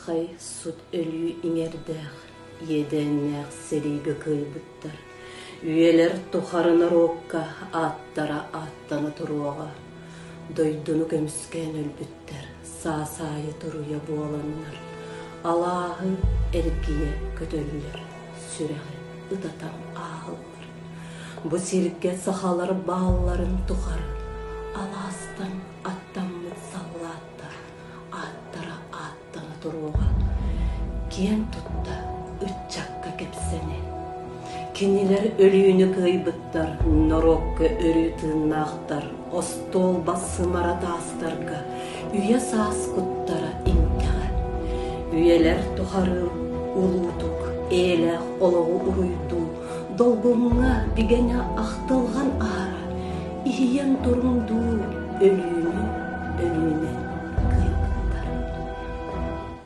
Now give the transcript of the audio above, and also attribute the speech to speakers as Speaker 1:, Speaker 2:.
Speaker 1: Хай суд өлүү иңердәх, еденнәх селейбе кыйбыттар. Үйелер тухарынар окка, аттара аттаны туруага. Дойдуну көміскен өлбүттер, саасайы туруя буоланнар. Алаахы эркие көтөллер, сүрәғі ытатам ағыллар. Бу сирге сахалар бааларын тухары, аластан аттаммыт саллаттар, аттара аттаны туруага. Кен тутта үтчакка кепсене. Кенелер өлүүнү кыйбыттар, норокка өрүү тыыннаахтар, остол басымара таастарга, үйе саас куттара интеға. Үйелер тухары улутук, элэх олоғу уруйду, долгуңа бигене ахтылған ара, ихиен турунду өлүү